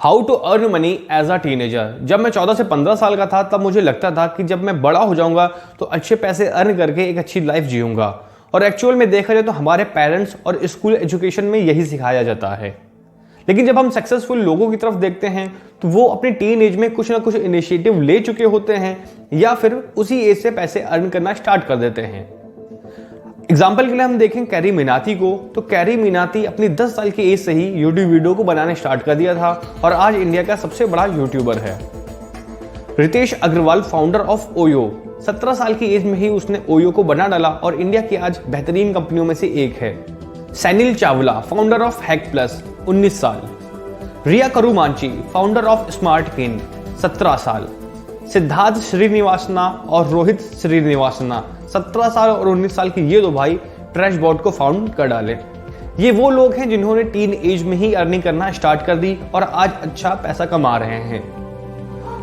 How to earn money as a teenager. जब मैं 14 से 15 साल का था तब मुझे लगता था कि जब मैं बड़ा हो जाऊंगा तो अच्छे पैसे अर्न करके एक अच्छी लाइफ जीऊंगा। और एक्चुअल में देखा जाए तो हमारे पेरेंट्स और स्कूल एजुकेशन में यही सिखाया जाता है। लेकिन जब हम सक्सेसफुल लोगों की तरफ देखते हैं तो वो अपने टीन एज में कुछ ना कुछ इनिशिएटिव ले चुके होते हैं या फिर उसी एज से पैसे अर्न करना स्टार्ट कर देते हैं। एग्जाम्पल के लिए हम देखें कैरी मिनाती को, तो कैरी मिनाती अपनी 10 साल की एज से ही यूट्यूब वीडियो को बनाने स्टार्ट कर दिया था और आज इंडिया का सबसे बड़ा यूट्यूबर है। रितेश अग्रवाल फाउंडर ऑफ ओयो, 17 साल की एज में ही उसने ओयो को बना डाला और इंडिया की आज बेहतरीन कंपनियों में से एक है। Sanil Chawla founder of hack plus, 19 साल। Riya Karumanchi founder of smart pin, 17 साल। सिद्धार्थ श्रीनिवासना और रोहित श्रीनिवासना, 17 साल और 19 साल की ये दो भाई ट्रैशबॉट को फाउंड कर डाले। ये वो लोग हैं जिन्होंने टीन एज में ही अर्निंग करना स्टार्ट कर दी और आज अच्छा पैसा कमा रहे हैं।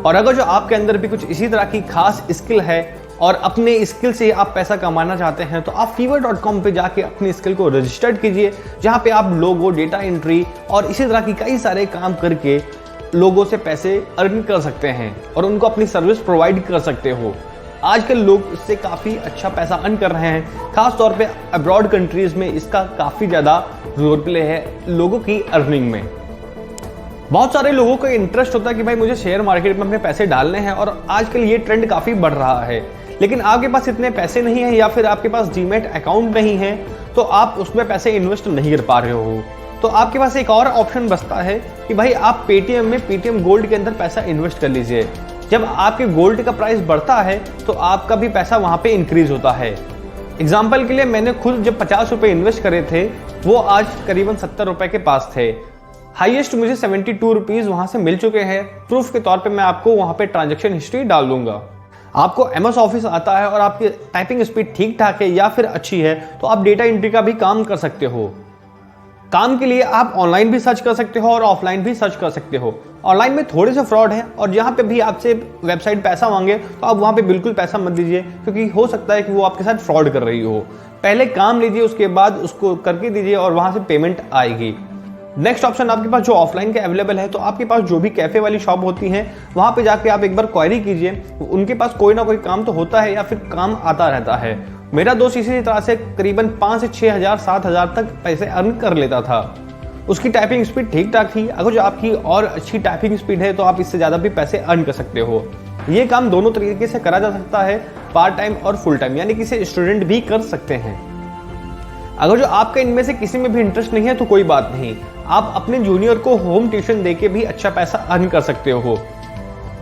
और अगर जो आपके अंदर भी कुछ इसी तरह की खास स्किल है और अपने स्किल से आप पैसा कमाना चाहते हैं तो आप fiverr.com पे जाके अपनी स्किल को रजिस्टर्ड कीजिए, जहां पे आप लोगो, डेटा एंट्री और इसी तरह की कई सारे काम करके लोगों से पैसे अर्न कर सकते हैं और उनको अपनी सर्विस प्रोवाइड कर सकते हो। आजकल लोग इससे काफ़ी अच्छा पैसा अर्न कर रहे हैं, खास तौर पे अब्रॉड कंट्रीज में इसका काफ़ी ज़्यादा रोल प्ले है लोगों की अर्निंग में। बहुत सारे लोगों का इंटरेस्ट होता है कि भाई मुझे शेयर मार्केट में अपने पैसे डालने हैं और आजकल ये ट्रेंड काफ़ी बढ़ रहा है, लेकिन आपके पास इतने पैसे नहीं है या फिर आपके पास डीमैट अकाउंट नहीं है तो आप उसमें पैसे इन्वेस्ट नहीं कर पा रहे हो। तो आपके पास एक और ऑप्शन बचता है कि भाई आप पेटीएम में पेटीएम गोल्ड के अंदर पैसा इन्वेस्ट कर लीजिए। जब आपके गोल्ड का प्राइस बढ़ता है तो आपका भी पैसा वहां पे इंक्रीज होता है। एग्जाम्पल के लिए मैंने खुद जब 50 रुपए इन्वेस्ट करे थे वो आज करीबन 70 रुपए के पास थे। हाईएस्ट मुझे 72 रुपीज वहां से मिल चुके हैं। प्रूफ के तौर पे मैं आपको वहां पे ट्रांजेक्शन हिस्ट्री डाल दूंगा। आपको एमएस ऑफिस आता है और आपकी टाइपिंग स्पीड ठीक ठाक है या फिर अच्छी है तो आप डेटा एंट्री का भी काम कर सकते हो। काम के लिए आप ऑनलाइन भी सर्च कर सकते हो और ऑफलाइन भी सर्च कर सकते हो। ऑनलाइन में थोड़े से फ्रॉड है और जहाँ पे भी आपसे वेबसाइट पैसा मांगे तो आप वहाँ पे बिल्कुल पैसा मत दीजिए, क्योंकि हो सकता है कि वो आपके साथ फ्रॉड कर रही हो। पहले काम लीजिए, उसके बाद उसको करके दीजिए और वहाँ से पेमेंट आएगी। नेक्स्ट ऑप्शन आपके पास जो ऑफलाइन के अवेलेबल है, तो आपके पास जो भी कैफे वाली शॉप होती हैं वहाँ पे जाके आप एक बार क्वेरी कीजिए। उनके पास कोई ना कोई काम तो होता है या फिर काम आता रहता है। मेरा दोस्त इसी तरह से करीबन 5 से 6 हज़ार 7 हज़ार तक पैसे अर्न कर लेता था। उसकी टाइपिंग स्पीड ठीक ठाक थी। अगर जो आपकी और अच्छी टाइपिंग स्पीड है तो आप इससे ज़्यादा भी पैसे अर्न कर सकते हो। ये काम दोनों तरीके से करा जा सकता है, पार्ट टाइम और फुल टाइम, यानी किसी स्टूडेंट भी कर सकते हैं। अगर जो आपका इनमें से किसी में भी इंटरेस्ट नहीं है तो कोई बात नहीं, आप अपने जूनियर को होम ट्यूशन देके भी अच्छा पैसा अर्न कर सकते हो।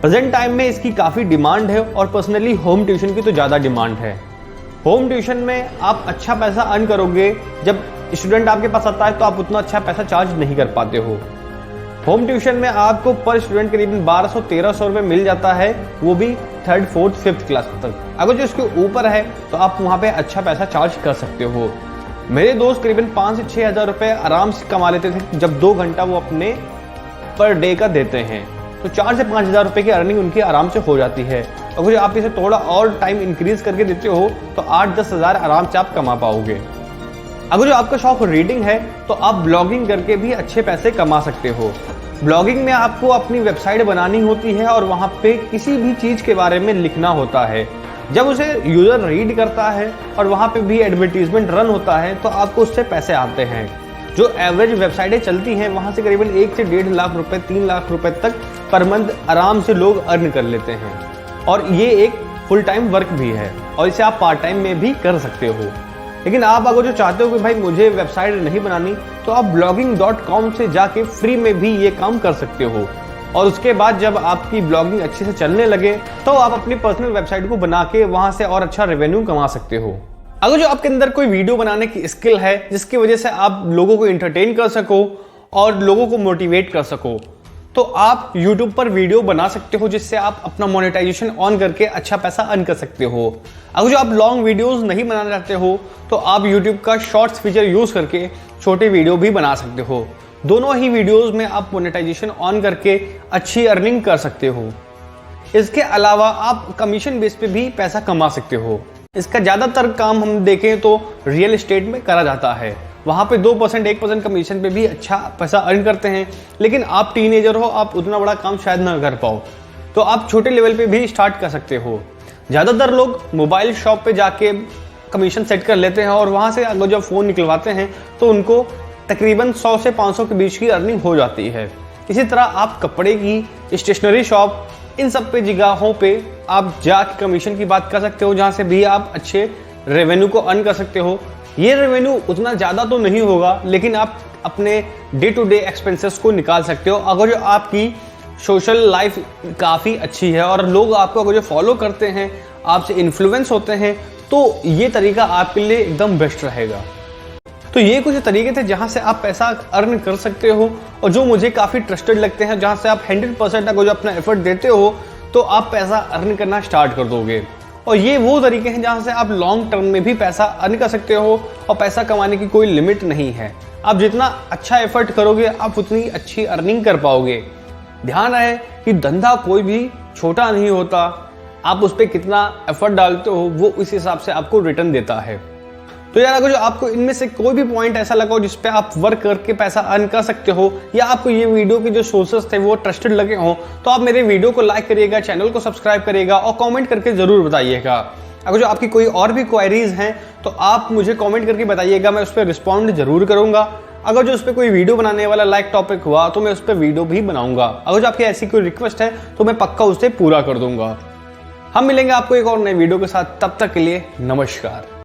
प्रेजेंट टाइम में इसकी काफ़ी डिमांड है और पर्सनली होम ट्यूशन की तो ज़्यादा डिमांड है। होम ट्यूशन में आप अच्छा पैसा अर्न करोगे। जब स्टूडेंट आपके पास आता है तो आप उतना अच्छा पैसा चार्ज नहीं कर पाते हो। होम ट्यूशन में आपको पर स्टूडेंट करीबन 1200-1300 रुपये मिल जाता है, वो भी 3rd, 4th, 5th क्लास तक। अगर जो इसके ऊपर है तो आप वहाँ पे अच्छा पैसा चार्ज कर सकते हो। मेरे दोस्त करीबन 5 से 6 हज़ार रुपये आराम से कमा लेते थे जब 2 घंटा वो अपने पर डे का देते हैं, तो 4 से 5 हज़ार रुपये की अर्निंग उनकी आराम से हो जाती है। अगर आप इसे थोड़ा और टाइम इंक्रीज करके देते हो तो 8-10 हज़ार आराम से आप कमा पाओगे। अगर जो आपका शौक रीडिंग है तो आप ब्लॉगिंग करके भी अच्छे पैसे कमा सकते हो। ब्लॉगिंग में आपको अपनी वेबसाइट बनानी होती है और वहाँ पे किसी भी चीज़ के बारे में लिखना होता है। जब उसे यूज़र रीड करता है और वहाँ पे भी एडवर्टीजमेंट रन होता है तो आपको उससे पैसे आते हैं। जो एवरेज वेबसाइटें चलती हैं वहाँ से करीबन 1 से 1.5 लाख रुपए, 3 लाख रुपए तक पर मंथ आराम से लोग अर्न कर लेते हैं। और ये एक फुल टाइम वर्क भी है और इसे आप पार्ट टाइम में भी कर सकते हो। लेकिन आप अगर जो चाहते हो कि भाई मुझे वेबसाइट नहीं बनानी तो आप blogging.com से जाके फ्री में भी ये काम कर सकते हो। और उसके बाद जब आपकी ब्लॉगिंग अच्छे से चलने लगे तो आप अपनी पर्सनल वेबसाइट को बना के वहां से और अच्छा रेवेन्यू कमा सकते हो। अगर जो आपके अंदर कोई वीडियो बनाने की स्किल है जिसकी वजह से आप लोगों को एंटरटेन कर सको और लोगों को मोटिवेट कर सको, तो आप YouTube पर वीडियो बना सकते हो जिससे आप अपना मोनेटाइजेशन ऑन करके अच्छा पैसा अर्न कर सकते हो। अगर जो आप लॉन्ग वीडियोस नहीं बनाना चाहते हो तो आप YouTube का शॉर्ट्स फीचर यूज करके छोटे वीडियो भी बना सकते हो। दोनों ही वीडियोस में आप मोनेटाइजेशन ऑन करके अच्छी अर्निंग कर सकते हो। इसके अलावा आप कमीशन बेस पे भी पैसा कमा सकते हो। इसका ज़्यादातर काम हम देखें तो रियल एस्टेट में करा जाता है वहाँ पे 2% 1% कमीशन पे भी अच्छा पैसा अर्न करते हैं। लेकिन आप टीनेजर हो, आप उतना बड़ा काम शायद ना कर पाओ, तो आप छोटे लेवल पे भी स्टार्ट कर सकते हो। ज़्यादातर लोग मोबाइल शॉप पे जाके कमीशन सेट कर लेते हैं और वहाँ से अगर जब फ़ोन निकलवाते हैं तो उनको तकरीबन 100 से 500 के बीच की अर्निंग हो जाती है। इसी तरह आप कपड़े की, स्टेशनरी शॉप, इन सब पे जगहों पे आप जाके कमीशन की बात कर सकते हो, जहाँ से भी आप अच्छे रेवेन्यू को अर्न कर सकते हो। ये रेवेन्यू उतना ज़्यादा तो नहीं होगा, लेकिन आप अपने डे टू डे एक्सपेंसेस को निकाल सकते हो अगर जो आपकी सोशल लाइफ काफ़ी अच्छी है और लोग आपको अगर जो फॉलो करते हैं, आपसे इन्फ्लुएंस होते हैं, तो ये तरीका आपके लिए एकदम बेस्ट रहेगा। तो ये कुछ तरीके थे जहाँ से आप पैसा अर्न कर सकते हो और जो मुझे काफ़ी ट्रस्टेड लगते हैं, जहाँ से आप 100% अगर जो अपना एफर्ट देते हो तो आप पैसा अर्न करना स्टार्ट कर दोगे। और ये वो तरीके हैं जहाँ से आप लॉन्ग टर्म में भी पैसा अर्न कर सकते हो और पैसा कमाने की कोई लिमिट नहीं है। आप जितना अच्छा एफर्ट करोगे आप उतनी अच्छी अर्निंग कर पाओगे। ध्यान रहे कि धंधा कोई भी छोटा नहीं होता, आप उस पर कितना एफर्ट डालते हो वो इस हिसाब से आपको रिटर्न देता है। तो यार अगर जो आपको इनमें से कोई भी पॉइंट ऐसा लगा हो जिस पे आप वर्क करके पैसा अर्न कर सकते हो, या आपको ये वीडियो के जो सोर्सेस थे वो ट्रस्टेड लगे हो, तो आप मेरे वीडियो को लाइक करिएगा, चैनल को सब्सक्राइब करिएगा और कमेंट करके ज़रूर बताइएगा। अगर जो आपकी कोई और भी क्वेरीज हैं तो आप मुझे कमेंट करके बताइएगा, मैं उस पर रिस्पॉन्ड जरूर करूँगा। अगर जो उस पर कोई वीडियो बनाने वाला लाइक टॉपिक हुआ तो मैं उस पर वीडियो भी बनाऊंगा। अगर जो आपकी ऐसी कोई रिक्वेस्ट है तो मैं पक्का उसे पूरा कर दूंगा। हम मिलेंगे आपको एक और नए वीडियो के साथ, तब तक के लिए नमस्कार।